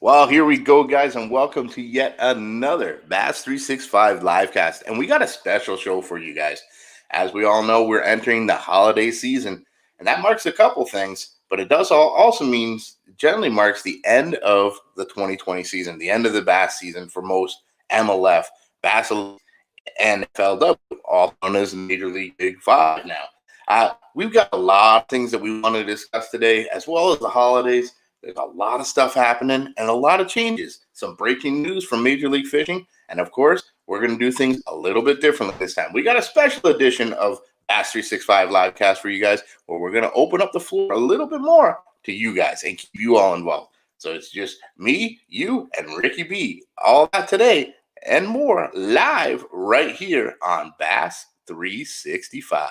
Well, here we go, guys, and welcome to yet another Bass365 livecast. And we got a special show for you guys. As we all know, we're entering the holiday season, and that marks a couple things, but it does also means generally marks the end of the 2020 season, the end of the Bass season for most MLF, Bass, and FLW, all known as Major League Big Five now. We've got a lot of things that we want to discuss today, as well as the holidays. There's a lot of stuff happening and a lot of changes. Some breaking news from Major League Fishing. And of course, we're going to do things a little bit differently this time. We got a special edition of Bass365 Livecast for you guys, where we're going to open up the floor a little bit more to you guys and keep you all involved. So it's just me, you, and Ricky B. All that today and more live right here on Bass365.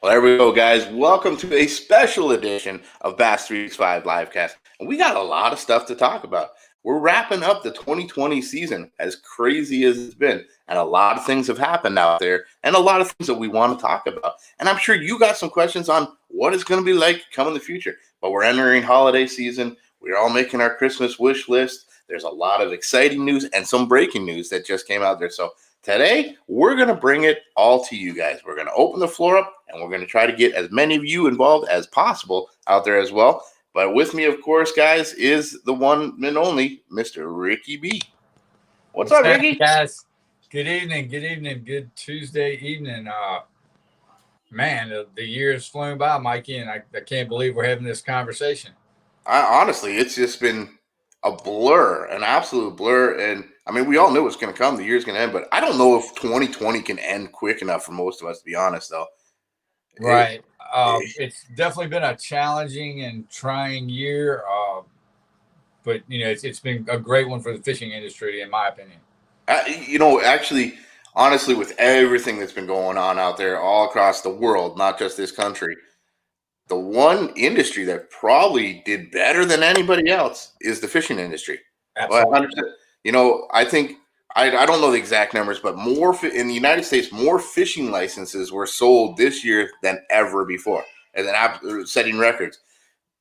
Well, there we go, guys. Welcome to a special edition of Bass365 Livecast. And we got a lot of stuff to talk about. We're wrapping up the 2020 season, as crazy as it's been. And a lot of things have happened out there and a lot of things that we want to talk about. And I'm sure you got some questions on what it's going to be like come in the future. But we're entering holiday season. We're all making our Christmas wish list. There's a lot of exciting news and some breaking news that just came out there. So today, we're going to bring it all to you guys. We're going to open the floor up, and we're going to try to get as many of you involved as possible out there as well. But with me, of course, guys, is the one and only Mr. Ricky B. What's up, Ricky? Guys, good evening. Good Tuesday evening. Man, the year has flown by, Mikey, and I can't believe we're having this conversation. Honestly, it's just been a blur, an absolute blur. And I mean, we all knew it was going to come. The year's going to end, but I don't know if 2020 can end quick enough for most of us, to be honest, though. Right. It's definitely been a challenging and trying year, but it's been a great one for the fishing industry, in my opinion. Actually, honestly, with everything that's been going on out there all across the world, not just this country, the one industry that probably did better than anybody else is the fishing industry. Absolutely. Well, I think I don't know the exact numbers, but more in the United States, more fishing licenses were sold this year than ever before, and then setting records.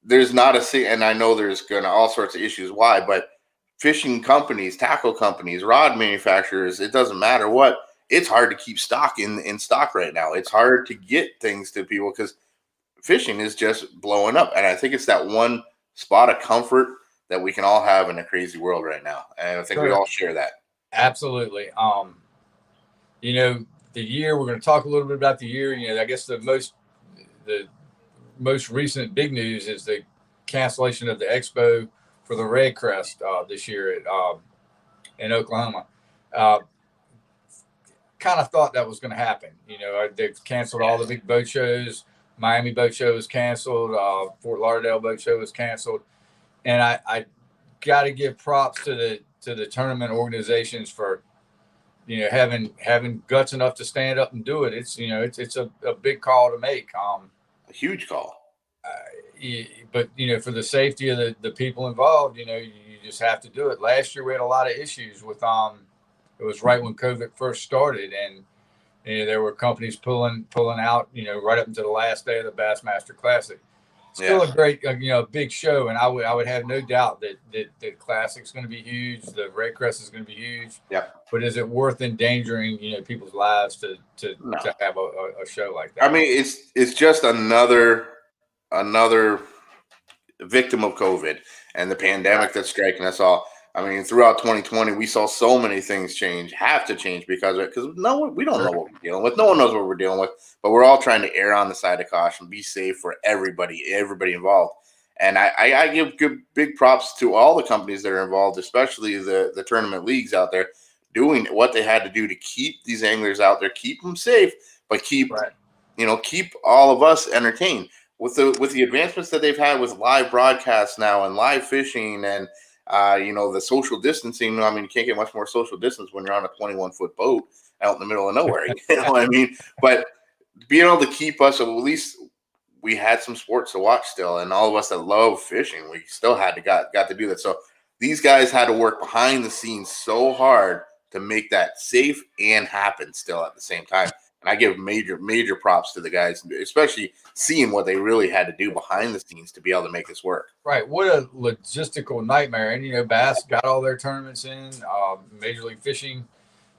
There's not and I know there's going to all sorts of issues why, but fishing companies, tackle companies, rod manufacturers, it doesn't matter what. It's hard to keep stock in stock right now. It's hard to get things to people because fishing is just blowing up, and I think it's that one spot of comfort that we can all have in a crazy world right now, and I think we all share that. Absolutely. The year, we're going to talk a little bit about the year. I guess the most recent big news is the cancellation of the expo for the Red Crest this year in Oklahoma. Kind of thought that was going to happen. They've canceled all the big boat shows. Miami Boat Show was canceled. Fort Lauderdale Boat Show was canceled. And I got to give props to the tournament organizations for, having guts enough to stand up and do it. It's a big call to make. A huge call. But for the safety of the people involved, you just have to do it. Last year we had a lot of issues with it was right when COVID first started, and there were companies pulling out, right up until the last day of the Bassmaster Classic. Still a great, big show, and I would have no doubt that the Classic's going to be huge. The Red Crest is going to be huge. Yeah. But is it worth endangering, people's lives to have a show like that? I mean, it's just another victim of COVID and the pandemic that's striking us all. I mean, throughout 2020, we saw so many things have to change because we don't know what we're dealing with. No one knows what we're dealing with, but we're all trying to err on the side of caution, be safe for everybody involved. And I give big props to all the companies that are involved, especially the tournament leagues out there, doing what they had to do to keep these anglers out there, keep them safe, but keep all of us entertained. With the advancements that they've had with live broadcasts now and live fishing and the social distancing. I mean, you can't get much more social distance when you're on a 21-foot boat out in the middle of nowhere. You know what I mean? But being able to keep us at least we had some sports to watch still, and all of us that love fishing, we still had to got to do that. So these guys had to work behind the scenes so hard to make that safe and happen still at the same time. And I give major props to the guys, especially seeing what they really had to do behind the scenes to be able to make this work. Right. What a logistical nightmare. And, Bass got all their tournaments in. Major League Fishing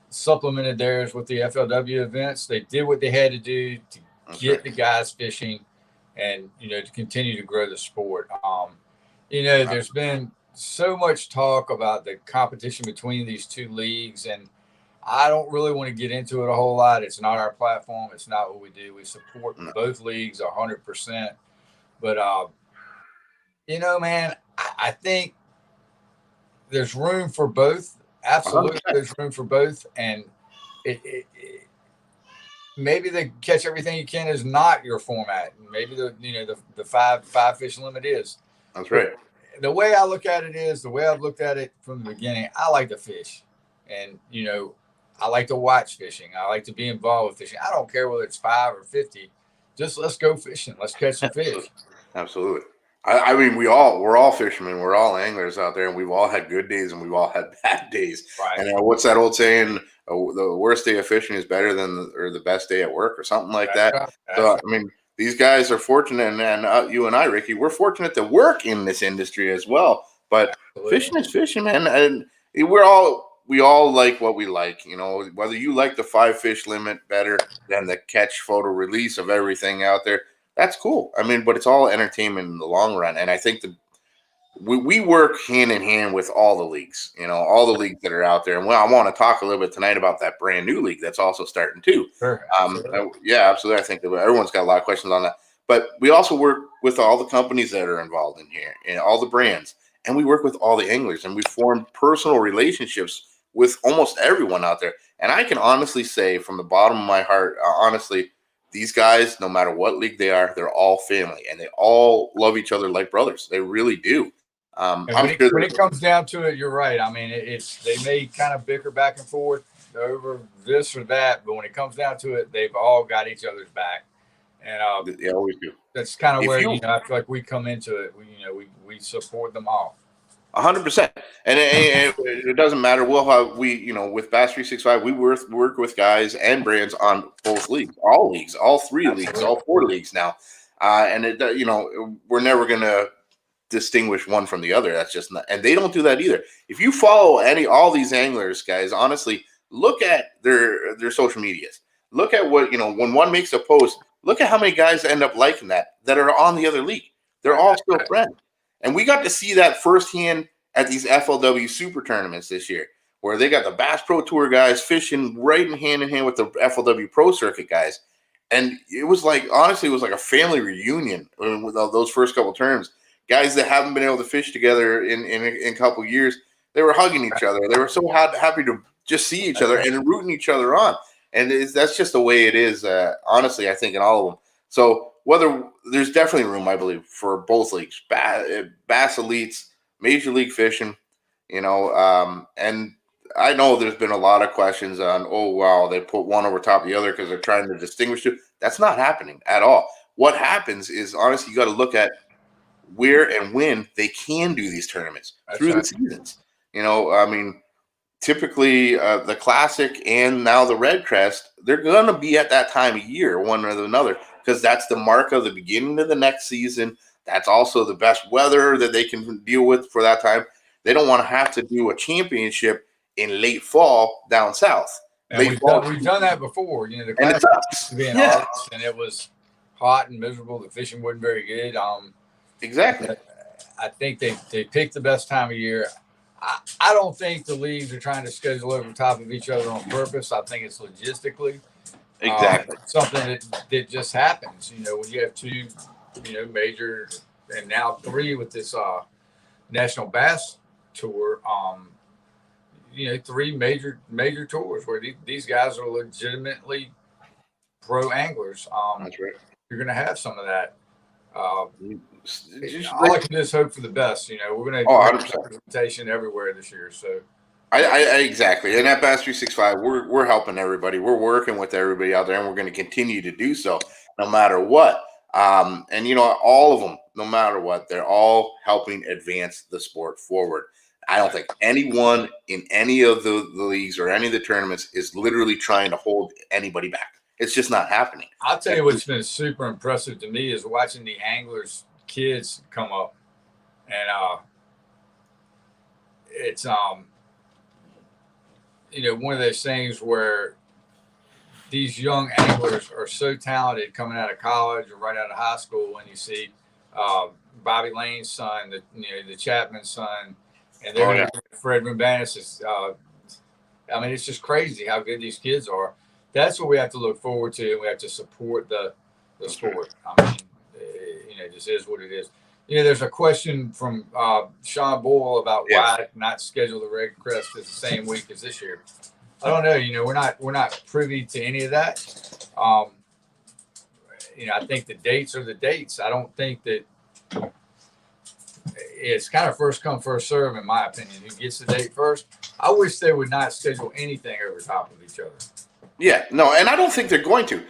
supplemented theirs with the FLW events. They did what they had to do to get the guys fishing and, to continue to grow the sport. There's been so much talk about the competition between these two leagues, and I don't really want to get into it a whole lot. It's not our platform. It's not what we do. We support both leagues 100%. But, man, I think there's room for both. Absolutely, 100%. There's room for both. And it maybe the catch everything you can is not your format. Maybe the five fish limit is. That's right. But the way I look at it is, the way I've looked at it from the beginning, I like to fish. And, I like to watch fishing. I like to be involved with fishing. I don't care whether it's 5 or 50. Just let's go fishing. Let's catch some fish. Absolutely. I mean, we're all fishermen. We're all anglers out there, and we've all had good days and we've all had bad days. Right. And what's that old saying? The worst day of fishing is better than the best day at work, or something like that. Right. So, I mean, these guys are fortunate, and you and I, Ricky, we're fortunate to work in this industry as well. But absolutely. Fishing is fishing, man, and we all like what we like. Whether you like the 5 fish limit better than the catch, photo, release of everything out there, that's cool. I mean, but it's all entertainment in the long run. And I think we work hand in hand with all the leagues, all the leagues that are out there. And I want to talk a little bit tonight about that brand new league that's also starting too. Sure, yeah, absolutely. I think everyone's got a lot of questions on that. But we also work with all the companies that are involved in here and all the brands. And we work with all the anglers, and we form personal relationships with almost everyone out there. And I can honestly say from the bottom of my heart, honestly, these guys, no matter what league they are, they're all family, and they all love each other like brothers. They really do. When it comes down to it, you're right. I mean, they may kind of bicker back and forth over this or that, but when it comes down to it, they've all got each other's back. And they always do. That's kind of where I feel like we come into it. We support them all. 100%, and it doesn't matter. We'll have with Bass365, we work with guys and brands on both leagues, all 3 leagues, all 4 leagues now, and we're never gonna distinguish one from the other. That's just not, and they don't do that either. If you follow all these anglers, guys, honestly, look at their social medias. Look at what when one makes a post. Look at how many guys end up liking that are on the other league. They're all still friends. And we got to see that firsthand at these FLW Super Tournaments this year, where they got the Bass Pro Tour guys fishing right in hand with the FLW Pro Circuit guys. And it was like, honestly, it was like a family reunion with those first couple terms. Guys that haven't been able to fish together in a couple years, they were hugging each other. They were so happy to just see each other and rooting each other on. And that's just the way it is, honestly, I think, in all of them. So there's definitely room, I believe, for both leagues, Bass Elites, Major League Fishing, and I know there's been a lot of questions on, oh, wow, they put one over top of the other because they're trying to distinguish two. That's not happening at all. What happens is, honestly, you got to look at where and when they can do these tournaments through the seasons. I mean, typically the Classic and now the Red Crest, they're going to be at that time of year, one or another, because that's the mark of the beginning of the next season. That's also the best weather that they can deal with for that time. They don't want to have to do a championship in late fall down south. We've done that before. The Classic used to be in August, and it was hot and miserable. The fishing wasn't very good. Exactly. I think they picked the best time of year. I don't think the leagues are trying to schedule over top of each other on purpose. I think it's logistically something that just happens. When you have 2, major, and now 3 with this National Bass Tour. 3 major tours where these guys are legitimately pro anglers. That's right. You're going to have some of that. All I can do is hope for the best. We're going to have representation everywhere this year. So, I exactly. And at Bass365, we're helping everybody. We're working with everybody out there, and we're going to continue to do so no matter what. And all of them, no matter what, they're all helping advance the sport forward. I don't think anyone in any of the leagues or any of the tournaments is literally trying to hold anybody back. It's just not happening. I'll tell you what's been super impressive to me is watching the anglers' kids come up, and it's one of those things where these young anglers are so talented coming out of college or right out of high school. When you see Bobby Lane's son, the Chapman son, and they're Fred Rumbanis is. I mean, it's just crazy how good these kids are. That's what we have to look forward to, and we have to support the sport. I mean, it just is what it is. There's a question from Sean Boyle about why not schedule the Red Crest as the same week as this year. I don't know. We're not privy to any of that. I think the dates are the dates. I don't think that it's kind of first come, first serve, in my opinion. Who gets the date first? I wish they would not schedule anything over top of each other. Yeah, no, and I don't think they're going to.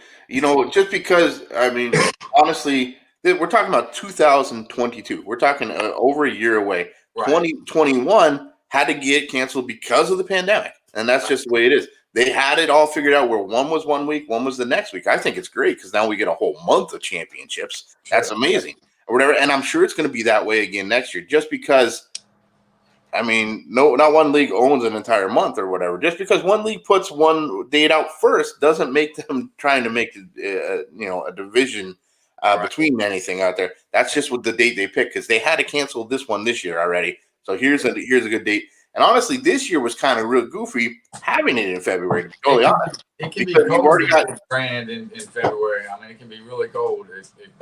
Just because, I mean, honestly, we're talking about 2022. We're talking over a year away. Right. 2021 had to get canceled because of the pandemic, and that's just the way it is. They had it all figured out where one was 1 week, one was the next week. I think it's great because now we get a whole month of championships. That's amazing. Or whatever, and I'm sure it's going to be that way again next year. Just because, I mean, not one league owns an entire month or whatever. Just because one league puts one date out first doesn't make them trying to make a division between anything out there. That's just what the date they pick because they had to cancel this one this year already. So here's a good date. And honestly, this year was kind of real goofy having it in February. To be totally honest, it can be cold in February. I mean, it can be really cold.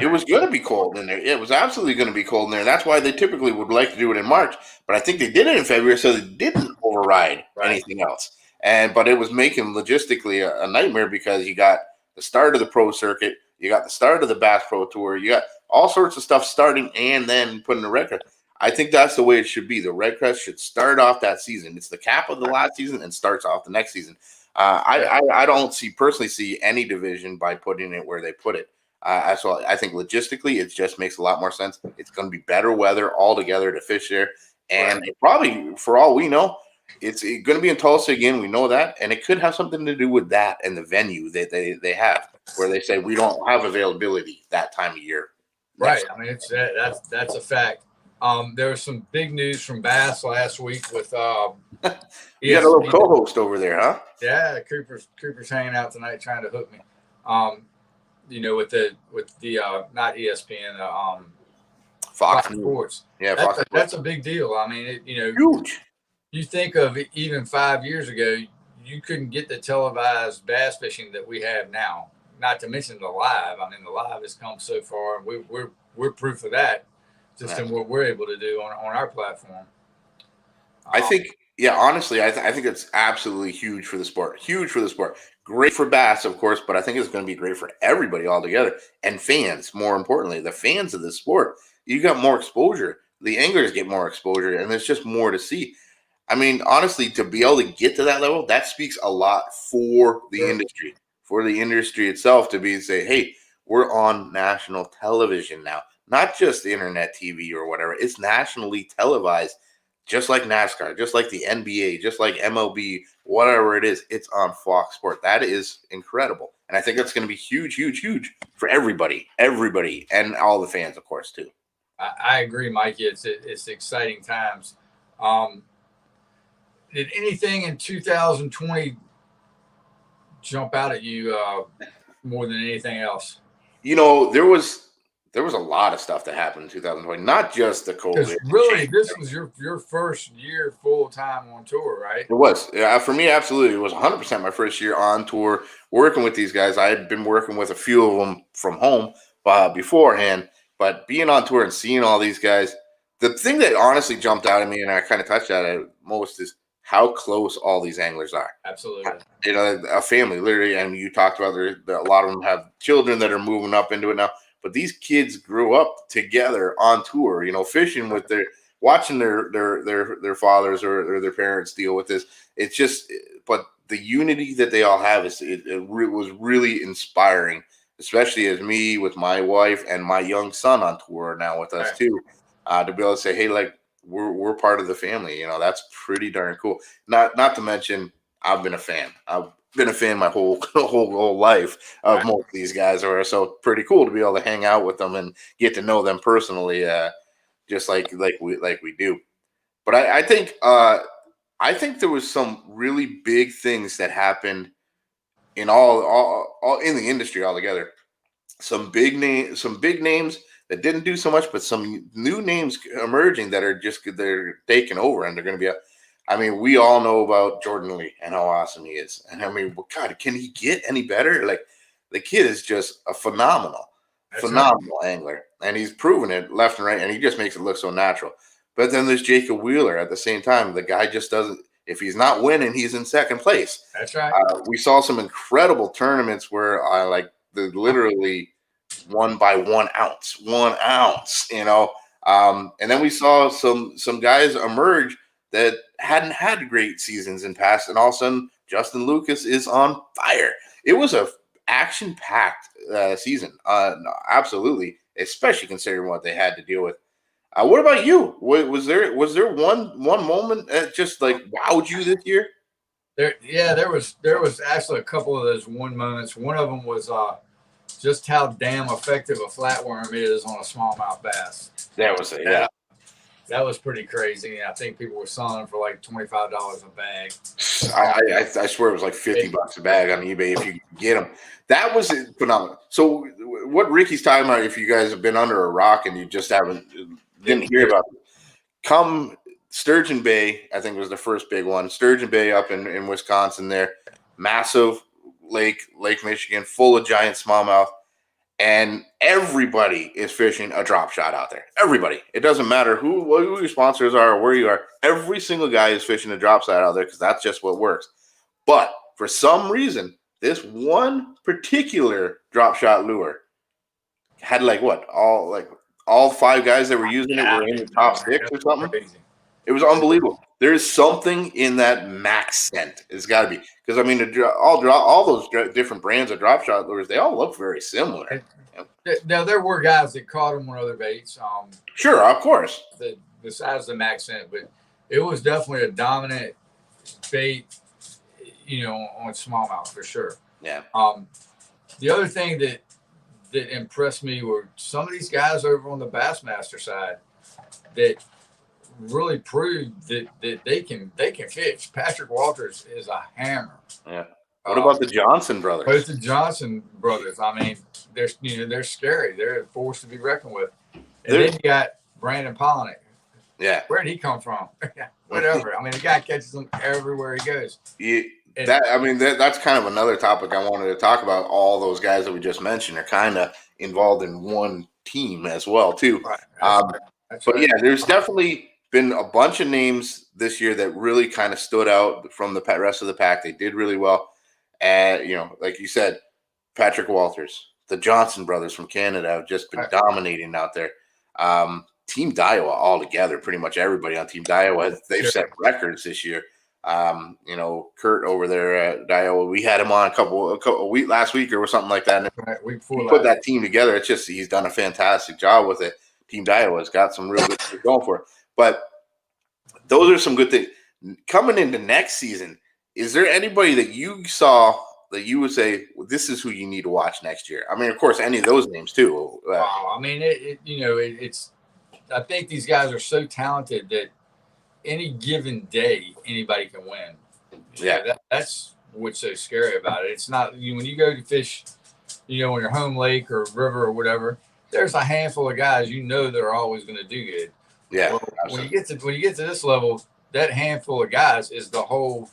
It was going to be cold in there. It was absolutely going to be cold in there. That's why they typically would like to do it in March. But I think they did it in February so they didn't override anything else. But it was making logistically a nightmare because you got the start of the pro circuit, you got the start of the Bass Pro Tour, you got all sorts of stuff starting and then putting the record. I think that's the way it should be. The Red Crest should start off that season. It's the cap of the last season and starts off the next season. I don't personally see any division by putting it where they put it. So I think logistically, it just makes a lot more sense. It's going to be better weather altogether to fish there. And it probably, for all we know, it's going to be in Tulsa again. We know that. And it could have something to do with that and the venue that they have, where they say we don't have availability that time of year. Right. I mean, that's a fact. There was some big news from Bass last week with you got a little co-host over there, huh? Yeah, Cooper's hanging out tonight trying to hook me. With the not ESPN, Fox Sports. Yeah, that's a big deal. I mean, huge. You think of it, even 5 years ago, you couldn't get the televised bass fishing that we have now. Not to mention the live. I mean, the live has come so far. We're proof of that. Just in what we're able to do on our platform. I think, honestly, I think it's absolutely huge for the sport. Huge for the sport. Great for bass, of course, but I think it's going to be great for everybody altogether. And fans, more importantly, the fans of the sport. You got more exposure. The anglers get more exposure, and there's just more to see. I mean, honestly, to be able to get to that level, that speaks a lot for the industry, for the industry itself to say, hey, we're on national television now. Not just internet TV or whatever. It's nationally televised, just like NASCAR, just like the NBA, just like MLB, whatever it is. It's on Fox Sport. That is incredible. And I think that's going to be huge, huge, huge for everybody, and all the fans, of course, too. I agree, Mikey. It's exciting times. Did anything in 2020 jump out at you more than anything else? There was a lot of stuff that happened in 2020, not just the COVID. Really, this was your first year full time on tour, right? It was. Yeah, for me, absolutely. It was 100% my first year on tour, working with these guys. I had been working with a few of them from home beforehand, but being on tour and seeing all these guys, the thing that honestly jumped out at me, and I kind of touched on it most, is how close all these anglers are. Absolutely. A family, literally, and you talked about a lot of them have children that are moving up into it now. But these kids grew up together on tour, fishing with watching their fathers or their parents deal with this. It's just, but the unity that they all have it was really inspiring especially as me with my wife and my young son on tour now with us too, to be able to say, hey, like we're part of the family. You know, that's pretty darn cool. Not to mention, I've been a fan. I've been a fan my whole life of most of these guys, or so pretty cool to be able to hang out with them and get to know them personally, just like we do. But I think there was some really big things that happened in all in the industry altogether. Some big names that didn't do so much, but some new names emerging that are just they're taking over, and they're going to be. I mean, we all know about Jordan Lee and how awesome he is, and I mean, God, can he get any better? Like the kid is just a phenomenal angler, and he's proven it left and right, and he just makes it look so natural. But then there's Jacob Wheeler at the same time. The guy just doesn't. If he's not winning, he's in second place. That's right. We saw some incredible tournaments where like the literally won by 1 ounce, 1 ounce, you know. And then we saw some guys emerge that hadn't had great seasons in past, and all of a sudden Justin Lucas is on fire. It was a action-packed season, absolutely, especially considering what they had to deal with. What about you? Was there one moment that just like wowed you this year? There was actually a couple of those one moments. One of them was just how damn effective a flatworm is on a smallmouth bass. That was pretty crazy. I think people were selling them for like $25 a bag. I swear it was like $50 a bag on eBay if you could get them. That was phenomenal. So what Ricky's talking about, if you guys have been under a rock and you just didn't hear about it, come Sturgeon Bay, I think was the first big one. Sturgeon Bay up in Wisconsin there. Massive Lake Michigan, full of giant smallmouth. And everybody is fishing a drop shot out there. Everybody. It doesn't matter who your sponsors are or where you are. Every single guy is fishing a drop shot out there because that's just what works. But for some reason, this one particular drop shot lure had all 5 guys that were using it were in the top 6 or something. Crazy. It was unbelievable. There's something in that max scent. It's got to be, because I mean, all those different brands of drop shot lures, they all look very similar. Now there were guys that caught them on other baits. Sure, of course. Besides the max scent, but it was definitely a dominant bait, you know, on smallmouth for sure. Yeah. The other thing that impressed me were some of these guys over on the Bassmaster side that really proved that they can fish. Patrick Walters is a hammer. Yeah. What about the Johnson brothers? Both the Johnson brothers. I mean, they're scary. They're a force to be reckoned with. And then you got Brandon Polnick. Yeah. Where did he come from? Whatever. I mean, the guy catches them everywhere he goes. That's kind of another topic I wanted to talk about. All those guys that we just mentioned are kind of involved in one team as well, too. Right. Yeah, there's definitely been a bunch of names this year that really kind of stood out from the rest of the pack. They did really well. And, you know, like you said, Patrick Walters, the Johnson brothers from Canada have just been dominating out there. Team Daiwa altogether, pretty much everybody on Team Daiwa, they've set records this year. You know, Kurt over there at Daiwa, we had him on a week last week or something like that. And we put that team together. It's just he's done a fantastic job with it. Team Daiwa has got some real good things going for it. But those are some good things. Coming into next season, is there anybody that you saw that you would say, well, this is who you need to watch next year? I mean, of course, any of those names too. Wow. I mean, it's. I think these guys are so talented that any given day anybody can win. Yeah, that's what's so scary about it. It's not when you go to fish, you know, on your home lake or river or whatever. There's a handful of guys you know that are always going to do good. Yeah. Well, when you get to this level, that handful of guys is the whole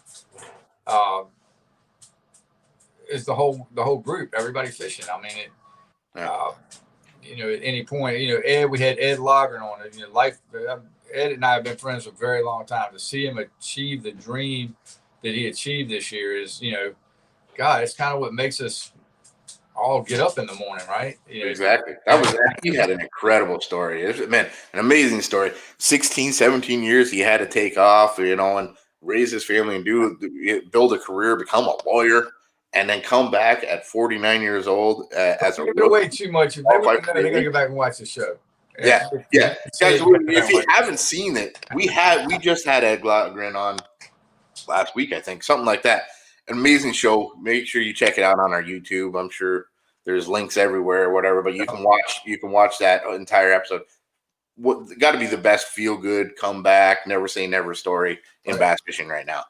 group. Everybody fishing. I mean, you know, at any point, you know, we had Ed Logren on it. You know, Ed and I have been friends for a very long time. To see him achieve the dream that he achieved this year is, you know, God, it's kind of what makes us all get up in the morning, right? You know, exactly. He had an incredible story. An amazing story. 16, 17 years he had to take off, you know, and raise his family and build a career, become a lawyer. and then come back at 49 years old as a give it away too much. If they want to know, they got to go back and watch the show. Yeah. Guys, if you haven't seen it, we just had Ed Glotgren on last week, I think, something like that. An amazing show. Make sure you check it out on our YouTube. I'm sure there's links everywhere or whatever, but you can watch that entire episode. What got to be the best feel good comeback, never say never story in bass fishing right now.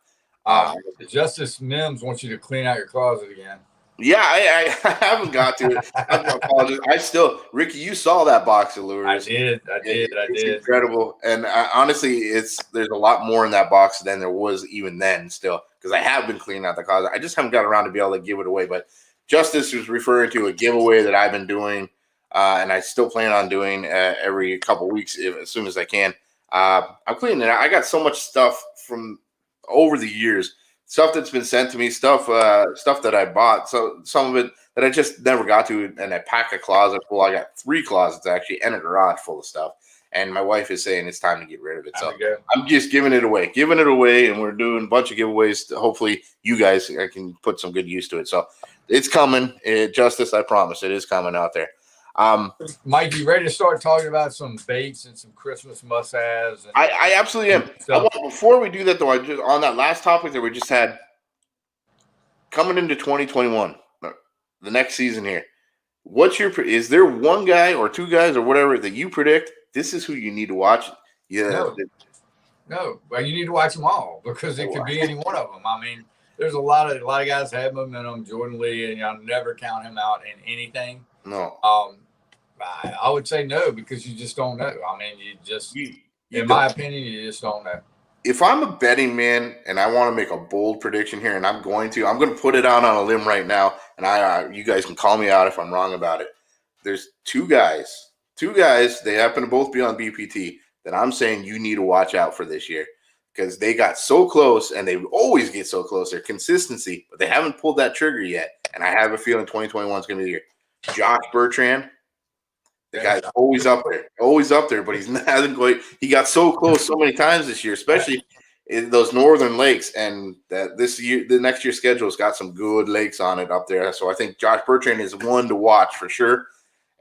Justice Mims wants you to clean out your closet again. Yeah, I haven't got to it. I apologize. Ricky, you saw that box of lures. I did. It's incredible. And honestly, there's a lot more in that box than there was even then still, because I have been cleaning out the closet. I just haven't got around to be able to give it away. But Justice was referring to a giveaway that I've been doing, and I still plan on doing every couple weeks as soon as I can. I'm cleaning it out. I got so much stuff from over the years. Stuff that's been sent to me, stuff that I bought. So some of it that I just never got to, and I pack a closet full. I got 3 closets actually, and a garage full of stuff. And my wife is saying it's time to get rid of it. So I'm just giving it away, and we're doing a bunch of giveaways. Hopefully, you guys can put some good use to it. So it's coming, Justice. I promise, it is coming out there. Mike, you ready to start talking about some baits and some Christmas must-haves? I absolutely am. Before we do that, though, on that last topic that we just had, coming into 2021, the next season here, is there one guy or 2 guys or whatever that you predict this is who you need to watch? Yeah. No. Well, you need to watch them all, because it could be any one of them. I mean, there's a lot of guys that have momentum. Jordan Lee, and I'll never count him out in anything. No. I would say no, because you just don't know. I mean, in my opinion, you just don't know. If I'm a betting man and I want to make a bold prediction here, and I'm going to put it out on a limb right now, and you guys can call me out if I'm wrong about it. There's 2 guys. They happen to both be on BPT that I'm saying you need to watch out for this year, because they got so close, and they always get so close. Their consistency, but they haven't pulled that trigger yet. And I have a feeling 2021 is going to be the year. Josh Bertrand. The guy's always up there, but he got so close so many times this year, especially in those northern lakes. And the next year's schedule's got some good lakes on it up there. So I think Josh Bertrand is one to watch for sure.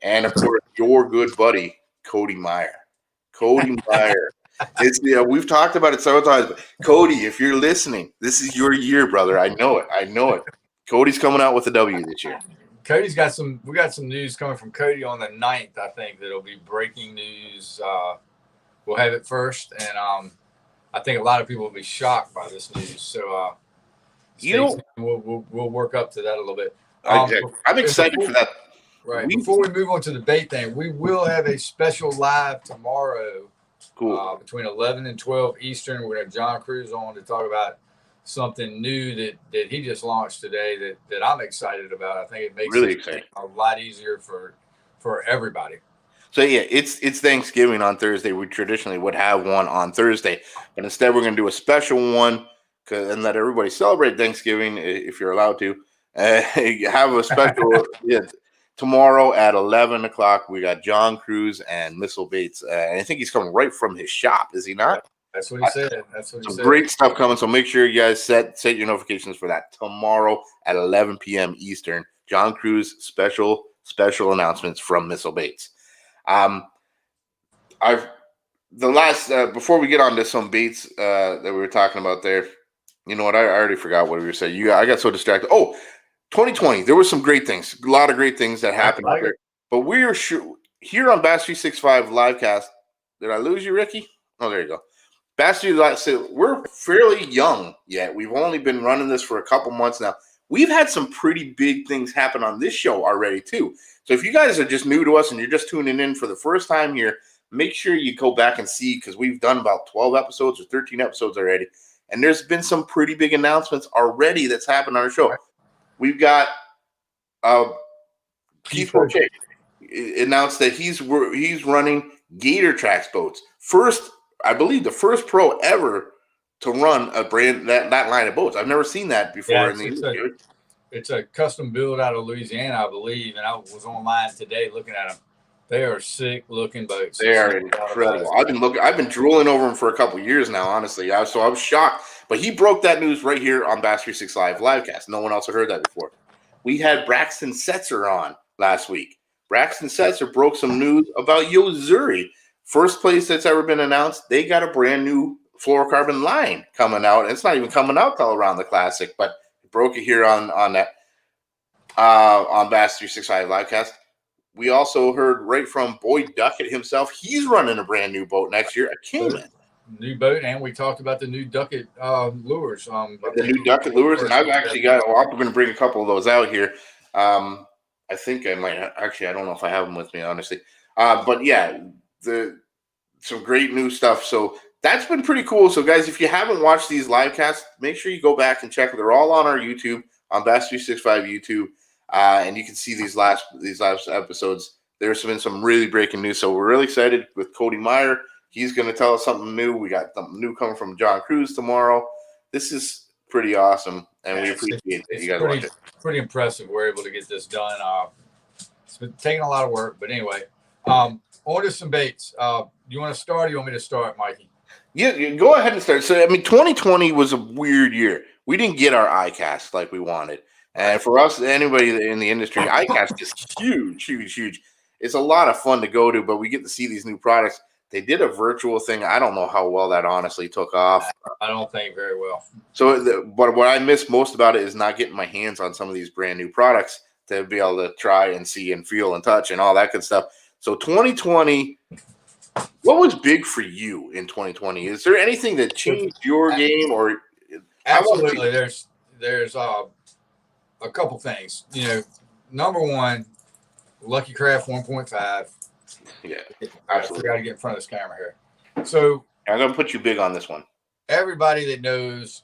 And of course, your good buddy, Cody Meyer. We've talked about it several times, but Cody, if you're listening, this is your year, brother. I know it. Cody's coming out with a W this year. We got some news coming from Cody on the 9th, I think, that'll be breaking news. We'll have it first, and I think a lot of people will be shocked by this news. So we'll work up to that a little bit. I'm excited for that. Right. Before we move on to the bait thing, we will have a special live tomorrow. Cool. Between 11 and 12 Eastern. We're going to have John Cruz on to talk about something new that he just launched today that I'm excited about. I think it makes it a lot easier for everybody. So yeah, it's Thanksgiving on Thursday. We traditionally would have one on Thursday, but instead we're going to do a special one and let everybody celebrate Thanksgiving if you're allowed to. Have a special tomorrow at 11 o'clock. We got John Cruz and Missile Baits, and I think he's coming right from his shop. Is he not? That's what he said. Some great stuff coming. So make sure you guys set your notifications for that tomorrow at 11 p.m. Eastern. John Cruz special announcements from Missile Baits. Before we get on to some baits that we were talking about there, you know what? I already forgot what we were saying. I got so distracted. Oh, 2020. There were some great things. A lot of great things that happened out there. But we are here on Bass365 LiveCast. Did I lose you, Ricky? Oh, there you go. Bass365, we're fairly young yet. We've only been running this for a couple months now. We've had some pretty big things happen on this show already, too. So if you guys are just new to us and you're just tuning in for the first time here, make sure you go back and see, because we've done about 12 episodes or 13 episodes already. And there's been some pretty big announcements already that's happened on our show. We've got Keith Roche announced that he's running Gator Trax boats. I believe the first pro ever to run a brand that line of boats. I've never seen that before in the industry. It's a custom build out of Louisiana, I believe, and I was online today looking at them. They are sick looking boats. They are incredible. I've been drooling over them for a couple years now, honestly. So I was shocked. But he broke that news right here on Bass365 Livecast. No one else had heard that before. We had Braxton Setzer on last week. Braxton Setzer broke some news about Yozuri. First place that's ever been announced. They got a brand new fluorocarbon line coming out. It's not even coming out till around the Classic, but broke it here on that on Bass365 Livecast. We also heard right from Boyd Duckett himself. He's running a brand new boat next year, a Cayman. New boat, and we talked about the new Duckett lures. The new Duckett lures, and I've actually got. Well, I'm going to bring a couple of those out here. I think I might actually. I don't know if I have them with me, honestly. But yeah, some great new stuff. So that's been pretty cool. So guys, if you haven't watched these live casts, make sure you go back and check. They're all on our YouTube, on Bass365 YouTube. And you can see these last episodes. There's been some really breaking news, so we're really excited with Cody Meyer. He's going to tell us something new. We got something new coming from John Cruz tomorrow. This is pretty awesome, and we appreciate that you guys watch it. Pretty impressive. We're able to get this done. It's been taking a lot of work, but anyway, order some baits. You want to start? Or you want me to start, Mikey? Yeah, go ahead and start. So, I mean, 2020 was a weird year. We didn't get our iCast like we wanted. And for us, anybody in the industry, iCast is huge, huge, huge. It's a lot of fun to go to, but we get to see these new products. They did a virtual thing. I don't know how well that honestly took off. I don't think very well. So, but what I miss most about it is not getting my hands on some of these brand new products to be able to try and see and feel and touch and all that good stuff. So 2020, what was big for you in 2020? Is there anything that changed your game or? Absolutely. There's a couple things. Number one, Lucky Craft 1.5. Yeah, absolutely. I forgot to get in front of this camera here. So I'm going to put you big on this one. Everybody that knows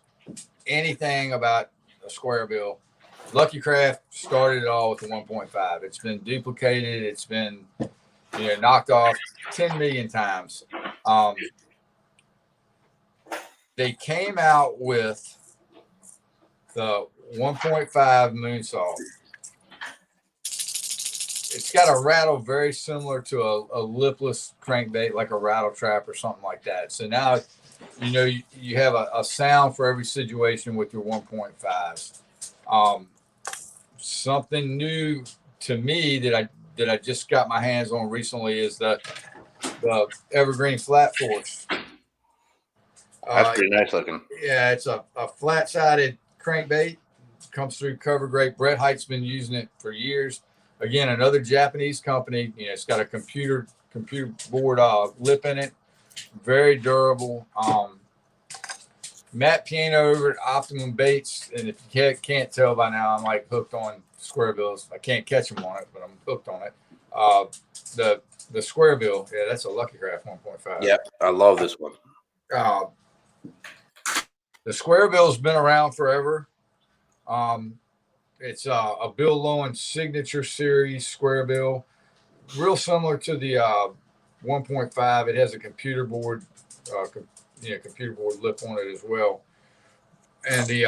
anything about a square bill, Lucky Craft started it all with the 1.5. It's been duplicated. It's been knocked off 10 million times. They came out with the 1.5 Moonsault. It's got a rattle very similar to a lipless crankbait, like a rattle trap or something like that. So now, you have a sound for every situation with your 1.5s. Something new to me that I just got my hands on recently is the Evergreen Flat Force. That's pretty nice looking. Yeah, it's a flat-sided crankbait. Comes through cover grade. Brett Height's been using it for years. Again, another Japanese company. It's got a computer board lip in it. Very durable. Matt Piano over at Optimum Baits, and if you can't tell by now, I'm like hooked on square bills. I can't catch them on it, but I'm hooked on it. The square bill, yeah, that's a Lucky Craft 1.5. Yeah, I love this one. The square bill's been around forever. It's a Bill Lowen signature series square bill, real similar to the 1.5. It has a computer board lip on it as well. And the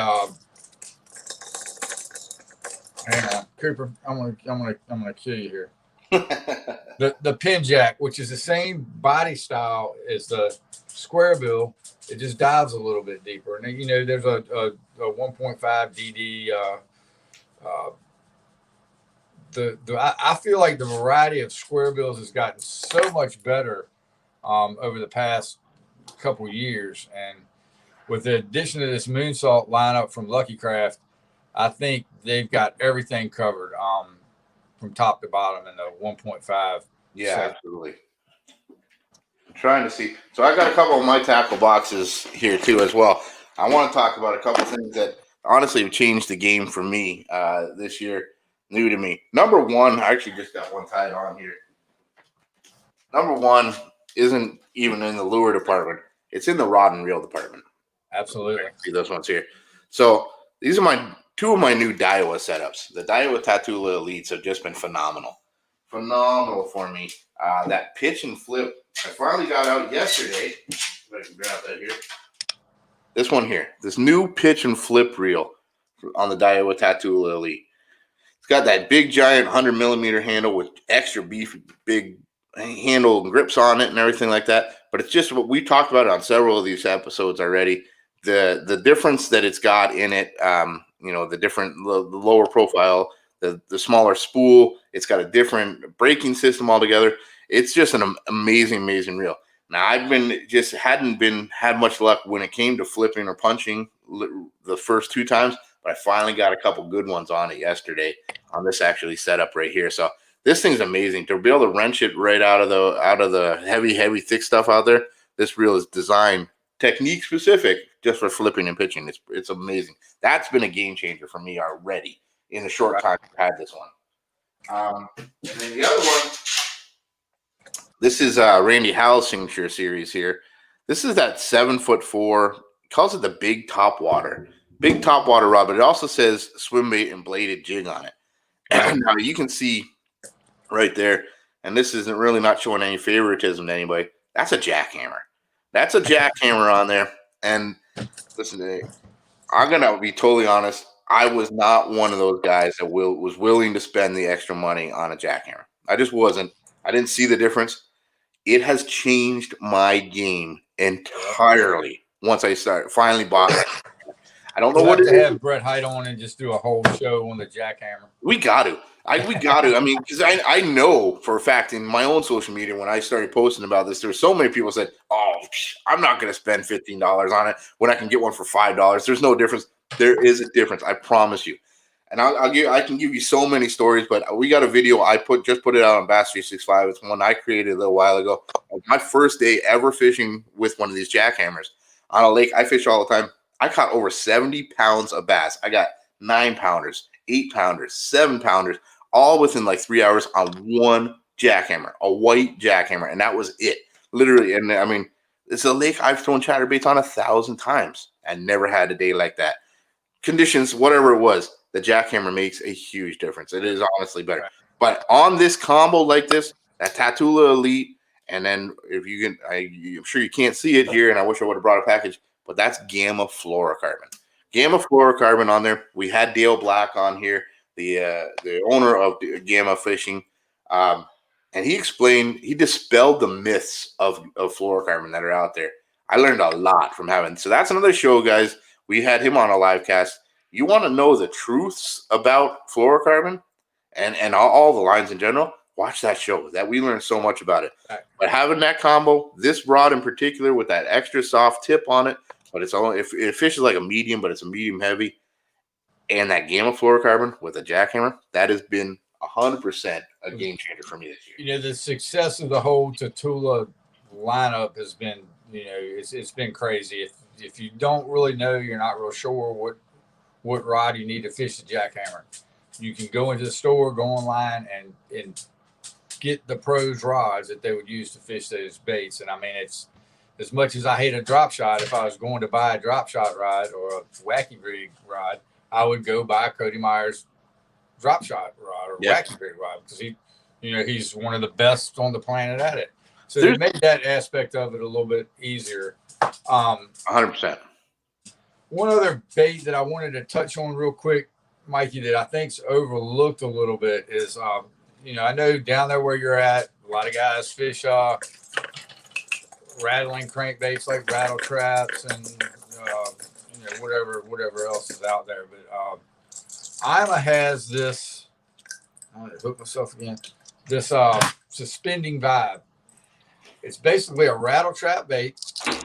hang on, Cooper, I'm gonna kill you here. the pin jack, which is the same body style as the square bill, it just dives a little bit deeper. And there's a 1.5 DD. I feel like the variety of square bills has gotten so much better over the past couple years, and with the addition of this Moonsault lineup from Lucky Craft, I think they've got everything covered from top to bottom in the 1.5. Yeah, absolutely. I'm trying to see. So I got a couple of my tackle boxes here too as well. I want to talk about a couple things that honestly have changed the game for me this year, new to me. Number one, I actually just got one tied on here. Number one isn't even in the lure department. It's in the rod and reel department. Absolutely. See those ones here. So these are two of my new Daiwa setups. The Daiwa Tatula Elites have just been phenomenal. Phenomenal for me. That pitch and flip, I finally got out yesterday. If I can grab that here. This one here. This new pitch and flip reel on the Daiwa Tatula Elite. It's got that big giant 100 millimeter handle with extra beefy big handle and grips on it and everything like that. But it's just what we talked about it on several of these episodes already. The difference that it's got in it, the different the lower profile, the smaller spool. It's got a different braking system altogether. It's just an amazing reel. Now I've hadn't had much luck when it came to flipping or punching the first 2 times, but I finally got a couple good ones on it yesterday on this actually setup right here. So this thing's amazing to be able to wrench it right out of the heavy thick stuff out there. This reel is designed technique specific just for flipping and pitching. It's amazing. That's been a game changer for me already in the short time I've had this one. And then the other one, this is Randy Howell's signature series here. This is that 7'4", calls it the big top water rod, but it also says swim bait and bladed jig on it. Now you can see right there, and this isn't really not showing any favoritism to anybody. That's a jackhammer. That's a jackhammer on there. And listen, I'm gonna be totally honest. I was not one of those guys that was willing to spend the extra money on a jackhammer. I just wasn't. I didn't see the difference. It has changed my game entirely once I finally bought it. I don't know what it is. Have Brett Height on and just do a whole show on the jackhammer. We got to. We got to. I mean, because I know for a fact in my own social media when I started posting about this, there were so many people said, "Oh, I'm not going to spend $15 on it when I can get one for $5." There's no difference. There is a difference. I promise you. And I can give you so many stories, but we got a video I just put it out on Bass365. It's one I created a little while ago. My first day ever fishing with one of these jackhammers on a lake I fish all the time. I caught over 70 pounds of bass. I got 9-pounders, 8-pounders, 7-pounders, all within like 3 hours on one jackhammer, a white jackhammer, and that was it, literally. And I mean, it's a lake I've thrown chatterbaits on 1,000 times and never had a day like that. Conditions, whatever it was, the jackhammer makes a huge difference. It is honestly better. Right. But on this combo like this, that Tatula Elite, and then if you can, I'm sure you can't see it here, and I wish I would have brought a package, but that's Gamma Fluorocarbon. Gamma Fluorocarbon on there. We had Dale Black on here, the owner of Gamma Fishing, and he dispelled the myths of fluorocarbon that are out there. I learned a lot from having. So that's another show, guys. We had him on a live cast. You want to know the truths about fluorocarbon and all the lines in general? Watch that show. That we learned so much about it. Right. But having that combo, this rod in particular with that extra soft tip on it, but it's only if it fishes like a medium, but it's a medium heavy, and that Gamma Fluorocarbon with a jackhammer, that has been 100% a game changer for me this year. You know, the success of the whole Tatula lineup has been, it's been crazy. If you don't really know, you're not real sure what rod you need to fish the jackhammer, you can go into the store, go online, and get the pros rods that they would use to fish those baits. And I mean, it's as much as I hate a drop shot. If I was going to buy a drop shot rod or a wacky rig rod, I would go buy Cody Meyer's drop shot rod or wacky rig rod because he's one of the best on the planet at it. So they made that aspect of it a little bit easier. 100%. One other bait that I wanted to touch on real quick, Mikey, that I think's overlooked a little bit is, I know down there where you're at, a lot of guys fish rattling crankbaits like rattle traps and whatever else is out there. But Ima has this. I'm gonna hook myself again. This suspending vibe. It's basically a rattle trap bait, but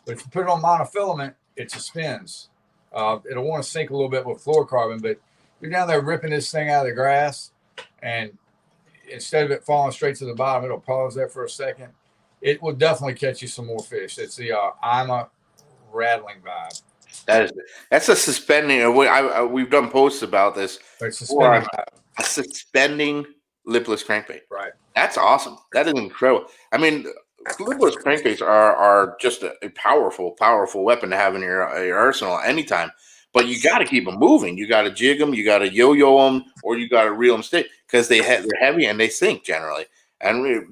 if you put it on monofilament, it suspends. It'll want to sink a little bit with fluorocarbon, but you're down there ripping this thing out of the grass, and instead of it falling straight to the bottom, it'll pause there for a second. It will definitely catch you some more fish. It's the Ima rattling vibe. That's a suspending. We've done posts about this. It's suspending a suspending lipless crankbait. Right. That's awesome. That is incredible. I mean, lipless crankbaits are just a powerful weapon to have in your arsenal anytime. But you got to keep them moving. You got to jig them. You got to yo-yo them, or you got to reel them straight because they're heavy and they sink generally. And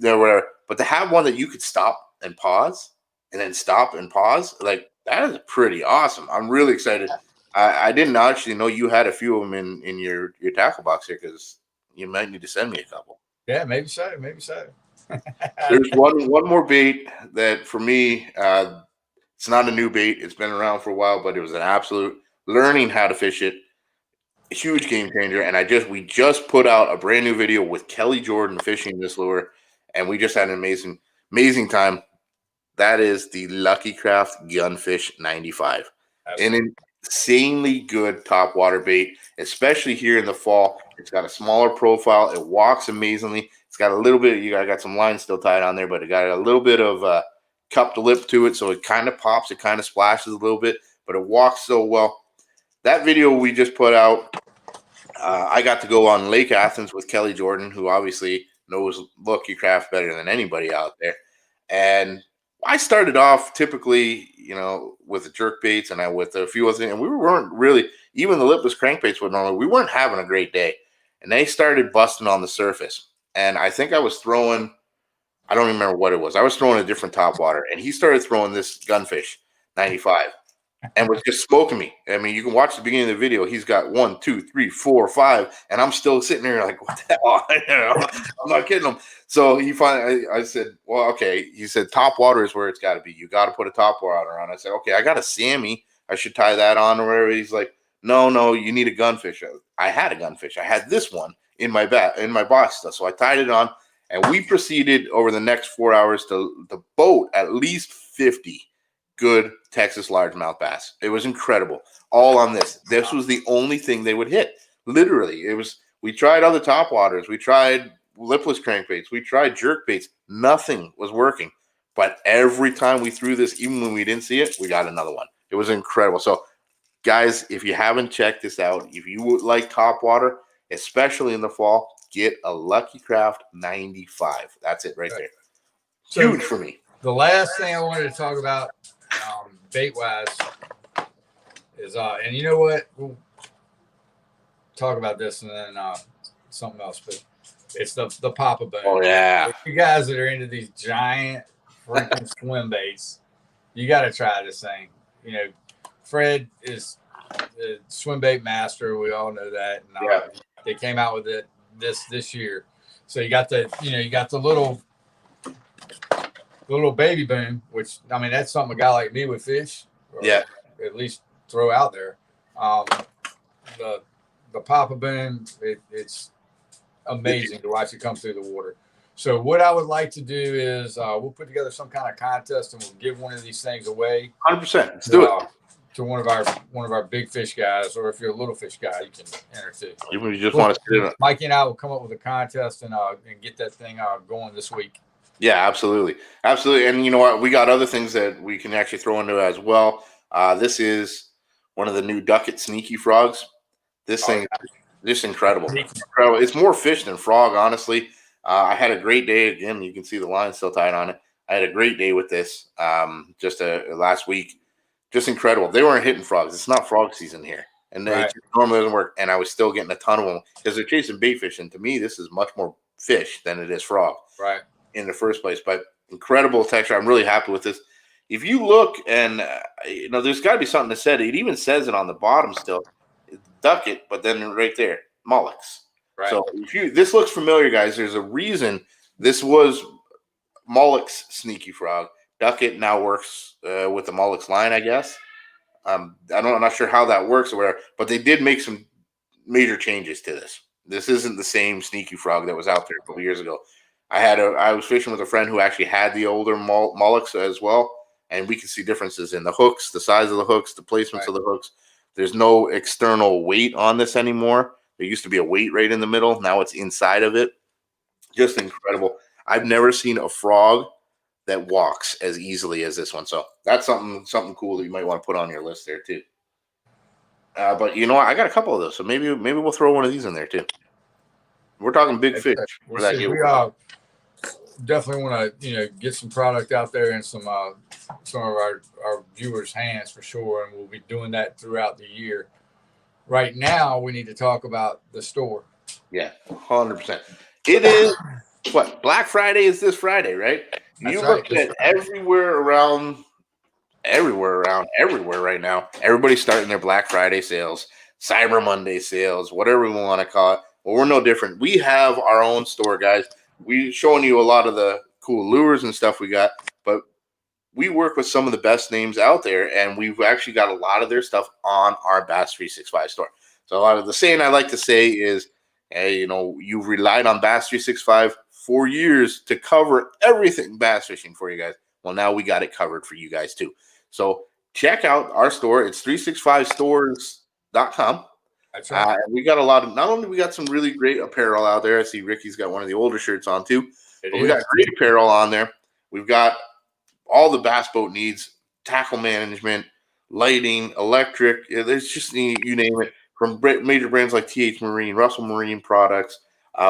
but to have one that you could stop and pause, and then stop and pause, like that is pretty awesome. I'm really excited. I didn't actually know you had a few of them in your tackle box here, because you might need to send me a couple. Yeah, maybe so. Maybe so. There's one more bait that for me, it's not a new bait. It's been around for a while, but it was an absolute learning how to fish it. A huge game changer. And we just put out a brand new video with Kelly Jordan fishing this lure, and we just had an amazing time. That is the Lucky Craft Gunfish 95. Absolutely. An insanely good top water bait, especially here in the fall. It's got a smaller profile. It walks amazingly. It's got a little bit, I got some lines still tied on there, but it got a little bit of cupped lip to it. So it kind of pops, it kind of splashes a little bit, but it walks so well. That video we just put out, I got to go on Lake Athens with Kelly Jordan, who obviously knows Lucky Craft better than anybody out there. And I started off typically, with the jerk baits and with a few other things, and we weren't really, even the lipless crankbaits were normal. We weren't having a great day, and they started busting on the surface. And I think I was throwing, I don't remember what it was. I was throwing a different top water, and he started throwing this Gunfish 95 and was just smoking me. I mean, you can watch the beginning of the video. He's got 1, 2, 3, 4, 5, and I'm still sitting there like, what the hell? I'm not kidding him. So he finally, I said, well, okay. He said, top water is where it's got to be. You got to put a top water on. I said, okay, I got a Sammy. I should tie that on or whatever. He's like, no, you need a Gunfish. I had a Gunfish. I had this one in my box stuff. So I tied it on, and we proceeded over the next 4 hours to boat at least 50 good Texas largemouth bass. It was incredible. All on this. This was the only thing they would hit. Literally, we tried other top waters. We tried lipless crankbaits. We tried jerk baits. Nothing was working. But every time we threw this, even when we didn't see it, we got another one. It was incredible. So, guys, if you haven't checked this out, if you would like top water, especially in the fall, get a Lucky Craft 95. That's it right there. Huge for me. The last thing I wanted to talk about, bait wise, is and you know what, we'll talk about this and then something else, but it's the Papa Boom. Oh yeah, you guys that are into these giant freaking swim baits, you got to try this thing. Fred is the swim bait master. We all know that. And, they came out with it this year. So you got the little baby boom, which I mean that's something a guy like me would fish. Or at least throw out there. The Papa Boom, it's amazing to watch it come through the water. So what I would like to do is we'll put together some kind of contest and we'll give one of these things away. 100%. Let's do it. To one of our big fish guys, or if you're a little fish guy, you can enter too. You just want to sit in. Mikey and I will come up with a contest and get that thing going this week. Yeah, absolutely. And you know what? We got other things that we can actually throw into it as well. This is one of the new Ducket Sneaky Frogs. This thing is just incredible. It's more fish than frog, honestly. I had a great day. Again, you can see the line still tied on it. I had a great day with this last week. Just incredible. They weren't hitting frogs. It's not frog season here. And it normally doesn't work. And I was still getting a ton of them because they're chasing bait fish. And to me, this is much more fish than it is frog. Right. In the first place. But incredible texture. I'm really happy with this. If you look and, there's got to be something that said it. It even says it on the bottom still. Ducket, but then right there, mullets. Right. So this looks familiar, guys. There's a reason this was Mullock's Sneaky Frog. Ducket now works with the Mullock's line, I guess. I'm not sure how that works or whatever, but they did make some major changes to this. This isn't the same Sneaky Frog that was out there a couple years ago. I was fishing with a friend who actually had the older Mullock's as well, and we could see differences in the hooks, the size of the hooks, the placements of the hooks. There's no external weight on this anymore. There used to be a weight right in the middle. Now it's inside of it. Just incredible. I've never seen a frog that walks as easily as this one. So that's something cool that you might want to put on your list there too. But you know what? I got a couple of those. So maybe we'll throw one of these in there too. We're talking big fish. We definitely want to get some product out there in some of our viewers' hands for sure, and we'll be doing that throughout the year. Right now, we need to talk about the store. Yeah, 100%. It is what Black Friday is this Friday, right? You look at everywhere around everywhere right now. Everybody's starting their Black Friday sales, Cyber Monday sales, whatever we want to call it. Well, we're no different. We have our own store, guys. We're showing you a lot of the cool lures and stuff we got, but we work with some of the best names out there, and we've actually got a lot of their stuff on our Bass 365 store. So a lot of the saying I like to say is, hey, you've relied on Bass 365 for years to cover everything bass fishing for you guys. Well, now we got it covered for you guys too. So check out our store. It's 365stores.com. That's right. We got a lot of, not only we got some really great apparel out there. I see Ricky's got one of the older shirts on too. But we got great apparel on there. We've got all the bass boat needs, tackle management, lighting, electric. There's just, you name it, from major brands like TH Marine, Russell Marine Products.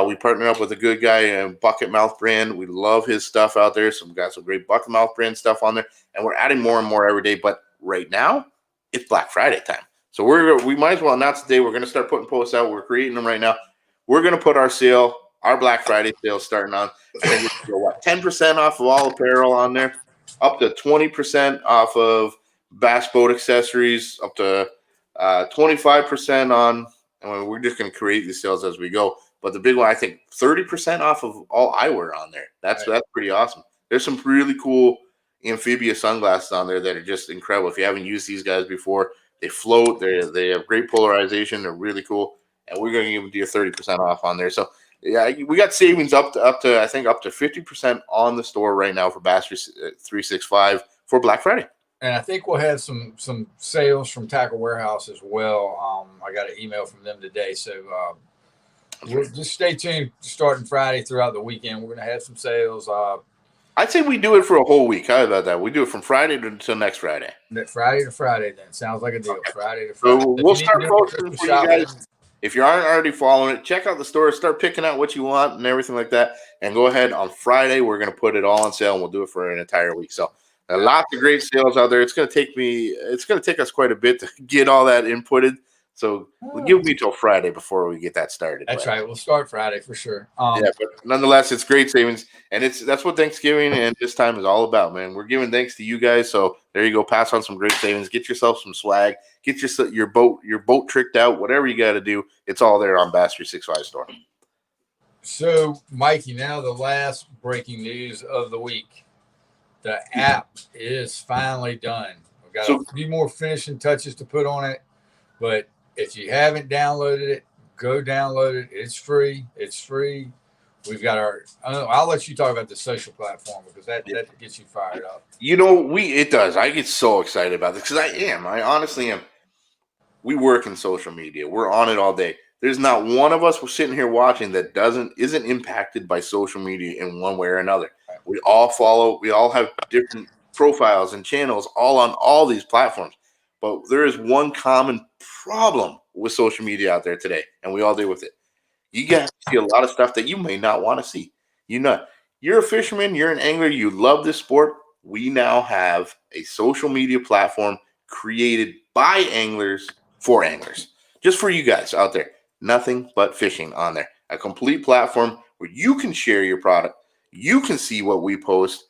We partner up with a good guy, Bucket Mouth brand. We love his stuff out there. So we got some great Bucket Mouth brand stuff on there, and we're adding more and more every day. But right now, it's Black Friday time. So we might as well announce the day. We're going to start putting posts out. We're creating them right now. We're going to put our Black Friday sale starting on, I think it's 10% off of all apparel on there, up to 20% off of bass boat accessories, up to 25% on, and we're just going to create these sales as we go. But the big one, I think 30% off of all eyewear on there. That's pretty awesome. There's some really cool amphibious sunglasses on there that are just incredible. If you haven't used these guys before, they float. They have great polarization. They're really cool, and we're going to give you 30% off on there. So yeah, we got savings up to I think up to 50% on the store right now for Bass 365 for Black Friday. And I think we'll have some sales from Tackle Warehouse as well. I got an email from them today, so we'll just stay tuned. Starting Friday throughout the weekend, we're going to have some sales. I'd say we do it for a whole week. How about that? We do it from Friday to next Friday. Friday to Friday, then. Sounds like a deal. Okay. Friday to Friday. So we'll start posting for you guys. If you aren't already following it, check out the store. Start picking out what you want and everything like that. And go ahead on Friday. We're going to put it all on sale, and we'll do it for an entire week. So lots of great sales out there. It's going to take us quite a bit to get all that inputted. So give me till Friday before we get that started. That's right. We'll start Friday for sure. Yeah, but nonetheless, it's great savings, and that's what Thanksgiving and this time is all about, man. We're giving thanks to you guys, so there you go. Pass on some great savings. Get yourself some swag. Get your boat tricked out. Whatever you got to do, it's all there on Bass 365 store. So, Mikey, now the last breaking news of the week: the app is finally done. We've got a few more finishing touches to put on it, but if you haven't downloaded it, go download it. It's free. We've got I'll let you talk about the social platform because that gets you fired up. It does. I get so excited about this because I honestly am. We work in social media. We're on it all day. There's not one of us we're sitting here watching that isn't impacted by social media in one way or another. Right. We all follow. We all have different profiles and channels all on all these platforms. But there is one common problem with social media out there today, and we all deal with it. You get to see a lot of stuff that you may not want to see. You're a fisherman, you're an angler, you love this sport. We now have a social media platform created by anglers for anglers, just for you guys out there. Nothing but fishing on there. A complete platform where you can share your product. You can see what we post.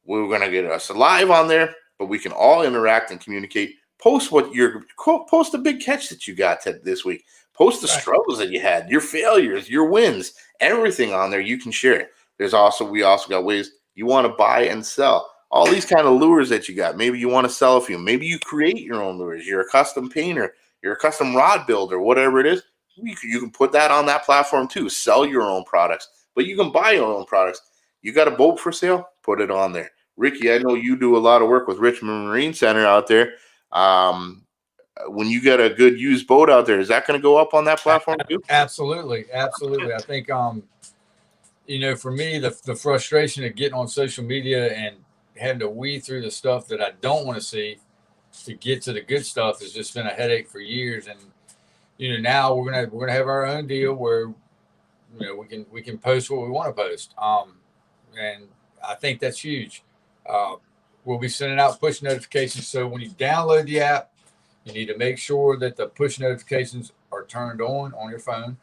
We're going to get us live on there, but we can all interact and communicate. Post the big catch that you got this week. Post the struggles that you had, your failures, your wins, everything on there. You can share it. We also got ways you want to buy and sell all these kind of lures that you got. Maybe you want to sell a few. Maybe you create your own lures. You're a custom painter. You're a custom rod builder. Whatever it is, you can put that on that platform too. Sell your own products, but you can buy your own products. You got a boat for sale? Put it on there. Ricky, I know you do a lot of work with Richmond Marine Center out there. When you get a good used boat out there, is that going to go up on that platform too? Absolutely. I think for me, the frustration of getting on social media and having to weed through the stuff that I don't want to see to get to the good stuff has just been a headache for years. And now we're gonna have our own deal where we can post what we want to post. And I think that's huge. We'll be sending out push notifications. So when you download the app, you need to make sure that the push notifications are turned on your phone.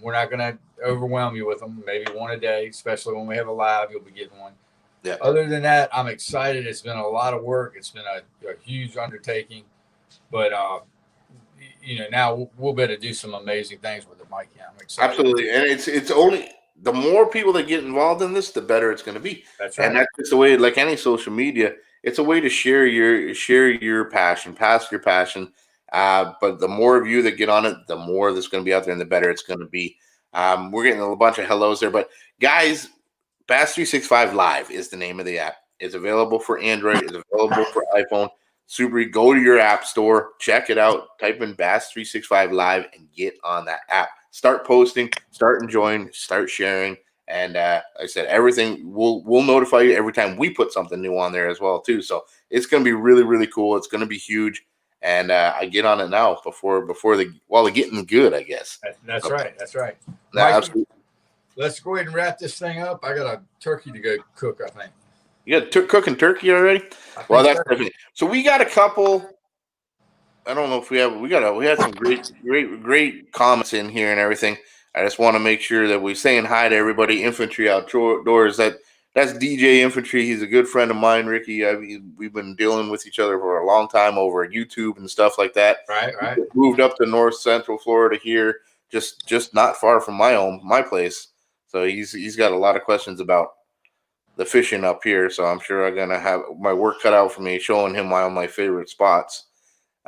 We're not going to overwhelm you with them. Maybe one a day, especially when we have a live, you'll be getting one. Yeah. Other than that, I'm excited. It's been a lot of work. It's been a huge undertaking, but now we'll be able to do some amazing things with it, Mike. Yeah, I'm excited. Absolutely, and it's only the more people that get involved in this, the better it's going to be. That's right. And that's just the way, like any social media, it's a way to share your passion, pass your passion. But the more of you that get on it, the more that's going to be out there, and the better it's going to be. We're getting a bunch of hellos there, but guys, Bass365 Live is the name of the app. It's available for Android. It's available for iPhone. Super. Go to your app store, check it out, type in Bass365 Live, and get on that app. Start posting, start enjoying, start sharing, and like I said, everything we'll notify you every time we put something new on there as well too. So it's going to be really, really cool. It's going to be huge, and I get on it now before the getting good, I guess. That's right. That's right. No, Mike, absolutely. let's go ahead and wrap this thing up. I got a turkey to go cook, I think. You got cooking turkey already? Well, that's definitely. So we got a couple. I don't know if we had some great comments in here and everything. I just want to make sure that we're saying hi to everybody. Infantry outdoors. That's DJ Infantry. He's a good friend of mine, Ricky. We've been dealing with each other for a long time over YouTube and stuff like that. Right. Moved up to North Central Florida here, just not far from my place. So he's got a lot of questions about the fishing up here, so I'm sure I'm gonna have my work cut out for me showing him all my favorite spots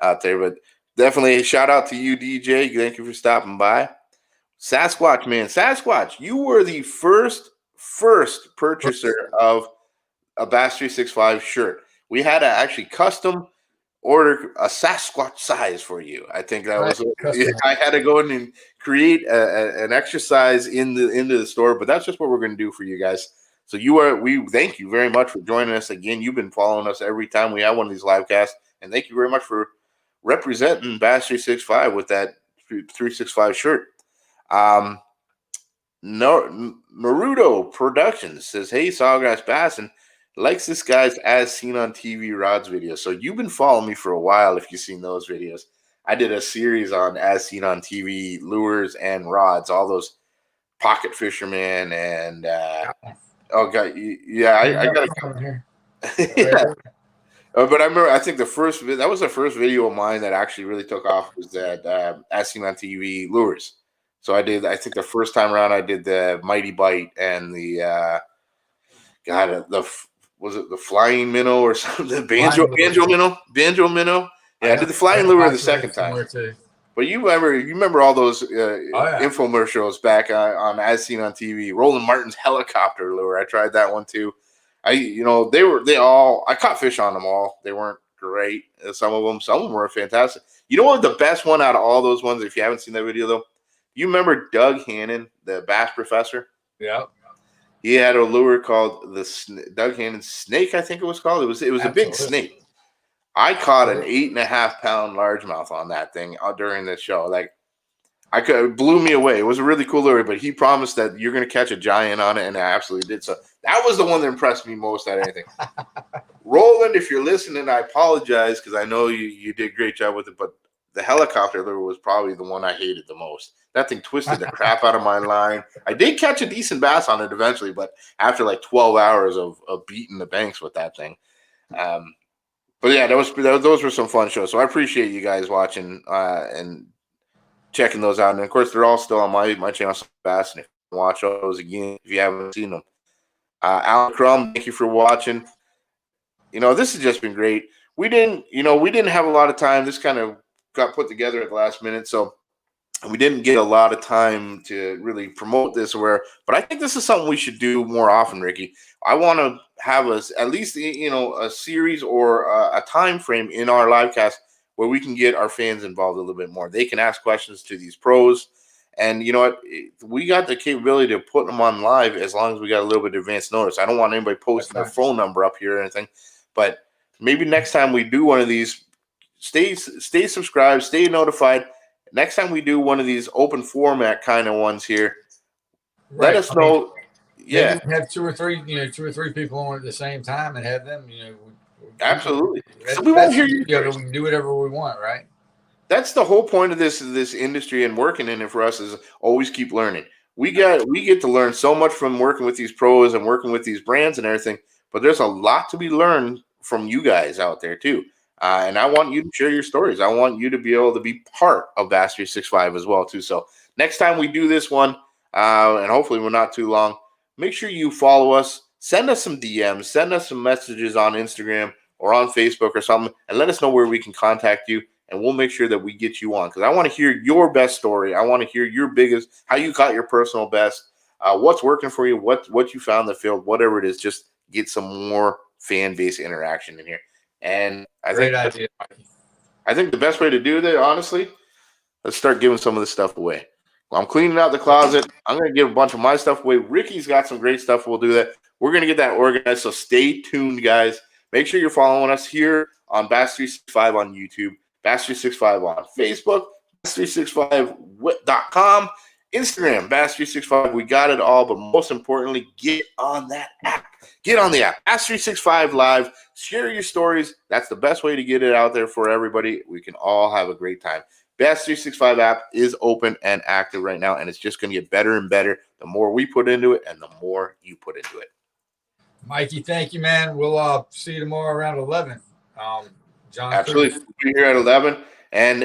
out there. But definitely a shout out to you, DJ. Thank you for stopping by. Sasquatch, man, Sasquatch, you were the first purchaser of a Bass365 shirt. We had to actually custom order a Sasquatch size for you. I think that was. I had to go in and create an exercise into the store, but that's just what we're going to do for you guys. So we thank you very much for joining us again. You've been following us every time we have one of these live casts, and thank you very much for representing Bass365 with that 365 shirt. Naruto Productions says, "Hey, Sawgrass Bass, and likes this guy's As Seen on TV rods video." So you've been following me for a while if you've seen those videos. I did a series on As Seen on TV lures and rods, all those pocket fishermen and oh god, yeah, I got to. Yeah. But I remember, I think that was the first video of mine that actually really took off was that As Seen on TV lures. So I think the first time around I did the Mighty Bite and the was it the flying minnow or something? The banjo minnow. Yeah, I did the flying lure the second time. But you remember all those infomercials back on As Seen on TV. Roland Martin's helicopter lure. I tried that one too. I caught fish on them all. They weren't great. Some of them were fantastic. You know what? The best one out of all those ones, if you haven't seen that video though, you remember Doug Hannon, the bass professor? Yeah. He had a lure called Doug Hannon's snake. I think it was called. It was a big snake. I caught an 8.5 pound largemouth on that thing during the show. Like, it blew me away. It was a really cool lure, but he promised that you're going to catch a giant on it, and I absolutely did. So that was the one that impressed me most out of anything. Roland, if you're listening, I apologize because I know you did a great job with it, but the helicopter lure was probably the one I hated the most. That thing twisted the crap out of my line. I did catch a decent bass on it eventually, but after like 12 hours of beating the banks with that thing. But yeah, those were some fun shows. So I appreciate you guys watching and checking those out. And of course, they're all still on my channel, Bass. And if you watch those again, if you haven't seen them, Alan Crum, thank you for watching. This has just been great. We didn't have a lot of time. This kind of got put together at the last minute, so we didn't get a lot of time to really promote this but I think this is something we should do more often, Ricky. I want to have at least a series or a time frame in our live cast where we can get our fans involved a little bit more. They can ask questions to these pros, and you know what? We got the capability to put them on live as long as we got a little bit of advance notice. I don't want anybody posting their phone number up here or anything, but maybe next time we do one of these, stay subscribed, stay notified. Next time we do one of these open format kind of ones here, let us know. Yeah, have two or three people on at the same time and have them. Absolutely. So we won't hear you. We can do whatever we want, right? That's the whole point of this industry and working in it for us is always keep learning. We get to learn so much from working with these pros and working with these brands and everything. but there's a lot to be learned from you guys out there too. And I want you to share your stories. I want you to be able to be part of Bass 365 as well too. So next time we do this one, and hopefully we're not too long, make sure you follow us. Send us some DMs. Send us some messages on Instagram or on Facebook or something, and let us know where we can contact you. And we'll make sure that we get you on, because I want to hear your best story. I want to hear your biggest, how you caught your personal best, what's working for you, what you found in the field, whatever it is. Just get some more fan base interaction in here. And I Great idea, Mikey. I think the best way to do that, honestly, let's start giving some of this stuff away. Well, I'm cleaning out the closet. I'm going to give a bunch of my stuff away. Ricky's got some great stuff. We'll do that. We're going to get that organized. So stay tuned, guys. Make sure you're following us here on Bass365 on YouTube, Bass365 on Facebook, Bass365.com, Instagram, Bass365. We got it all, but most importantly, get on that app. Get on the app, Bass365 Live. Share your stories. That's the best way to get it out there for everybody. We can all have a great time. Bass365 app is open and active right now, and it's just going to get better and better the more we put into it and the more you put into it. Mikey, thank you, man. We'll see you tomorrow around 11. John, absolutely. We'll be here at 11. And,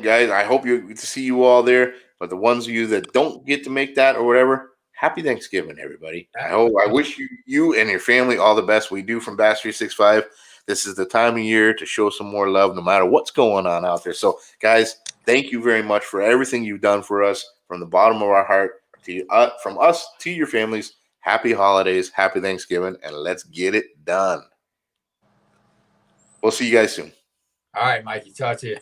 guys, I hope to see you all there. But the ones of you that don't get to make that or whatever, happy Thanksgiving, I wish you and your family all the best. We do from Bass365. This is the time of year to show some more love no matter what's going on out there. So, guys, thank you very much for everything you've done for us from the bottom of our heart, from us to your families. Happy holidays, happy Thanksgiving, and let's get it done. We'll see you guys soon. All right, Mikey. Talk to you.